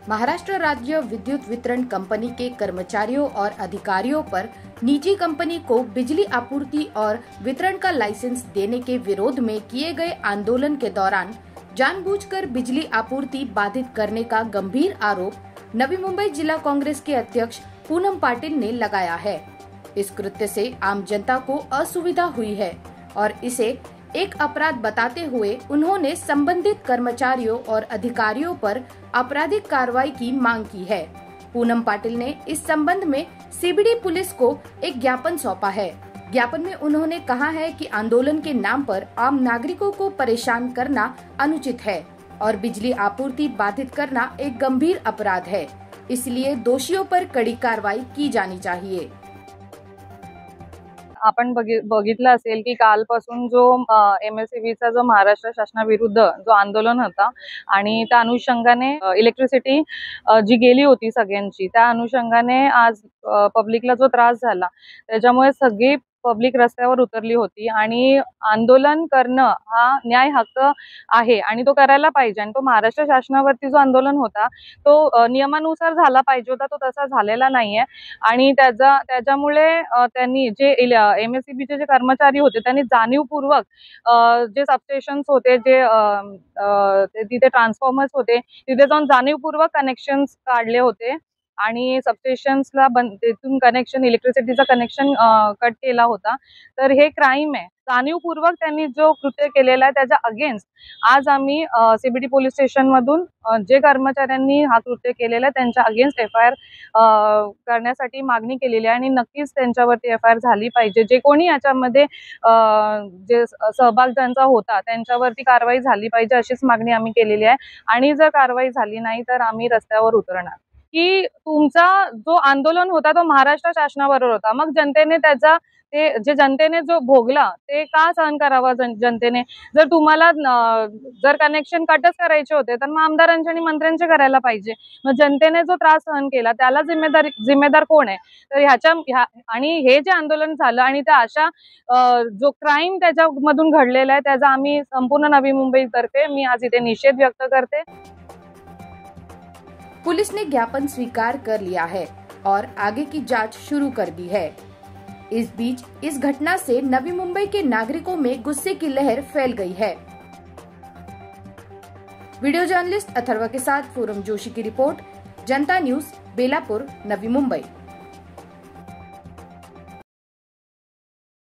महाराष्ट्र राज्य विद्युत वितरण कंपनी के कर्मचारियों और अधिकारियों पर निजी कंपनी को बिजली आपूर्ति और वितरण का लाइसेंस देने के विरोध में किए गए आंदोलन के दौरान जानबूझकर बिजली आपूर्ति बाधित करने का गंभीर आरोप नवी मुंबई जिला कांग्रेस के अध्यक्ष पूनम पाटिल ने लगाया है। इस कृत्य से आम जनता को असुविधा हुई है और इसे एक अपराध बताते हुए उन्होंने संबंधित कर्मचारियों और अधिकारियों पर आपराधिक कार्रवाई की मांग की है। पूनम पाटिल ने इस संबंध में सीबीडी पुलिस को एक ज्ञापन सौंपा है। ज्ञापन में उन्होंने कहा है कि आंदोलन के नाम पर आम नागरिकों को परेशान करना अनुचित है और बिजली आपूर्ति बाधित करना एक गंभीर अपराध है, इसलिए दोषियों पर कड़ी कार्रवाई की जानी चाहिए। आपण बघितलं असेल की कालपासून जो MSEBचा जो महाराष्ट्र शासनाविरुद्ध जो आंदोलन होता आणि त्या अनुषंगाने इलेक्ट्रिसिटी जी गेली होती सगळ्यांची, त्या अनुषंगाने आज पब्लिकला जो त्रास झाला त्याच्यामुळे सगळी पब्लिक रस्त्यावर उतरली होती आणि आंदोलन करणं हा न्याय हक्क आहे आणि तो करायला पाहिजे आणि तो महाराष्ट्र शासनावरती जो आंदोलन होता तो नियमानुसार झाला पाहिजे होता, तो तसा झालेला नाहीये आणि त्याच्यामुळे त्यांनी जे MSEBचे जे कर्मचारी होते त्यांनी जाणीवपूर्वक जे सबस्टेशन्स होते, जे तिथे ट्रान्सफॉर्मर्स होते, तिथे जाऊन जाणीवपूर्वक कनेक्शन्स काढले होते आणि सबस्टेशन्सला तिथून कनेक्शन इलेक्ट्रिसिटीचा कनेक्शन कट केला होता। तर हे क्राइम आहे। जाणीवपूर्वक त्यांनी जो कृत्य केलेला आहे त्याच्या अगेन्स्ट आज आम्ही सीबीडी पोलीस स्टेशन मधून जे कर्मचाऱ्यांनी हा कृत्य केलेला आहे त्यांच्या अगेन्स्ट FIR करण्यासाठी मागणी केलेली आहे आणि नक्कीच त्यांच्यावरती FIR झाली पाहिजे। जे कोणी याच्यामध्ये जे सहभाग ज्यांचा होता त्यांच्यावरती कारवाई झाली पाहिजे अशीच मागणी आम्ही केलेली आहे आणि जर कारवाई झाली नाही तर आम्ही रस्त्यावर उतरणार। की तुमचा जो आंदोलन होता तो महाराष्ट्र शासनाबरोबर होता, मग जनतेने त्याचा जे जनतेने जो भोगला ते का सहन करावा जनतेने? जर तुम्हाला जर कनेक्शन कटच करायचे होते तर मग आमदारांचे आणि मंत्र्यांचे करायला पाहिजे। मग जनतेने जो त्रास सहन केला त्याला जिम्मेदार कोण आहे? तर आणि हे जे आंदोलन झालं आणि त्या अशा जो क्राइम त्याच्यामधून घडलेला आहे त्याचा आम्ही संपूर्ण नवी मुंबई तर्फे मी आज इथे निषेध व्यक्त करते। पुलिस ने ज्ञापन स्वीकार कर लिया है और आगे की जांच शुरू कर दी है। इस बीच इस घटना से नवी मुंबई के नागरिकों में गुस्से की लहर फैल गई है। वीडियो जर्नलिस्ट अथर्व के साथ पूरम जोशी की रिपोर्ट, जनता न्यूज, बेलापुर, नवी मुंबई।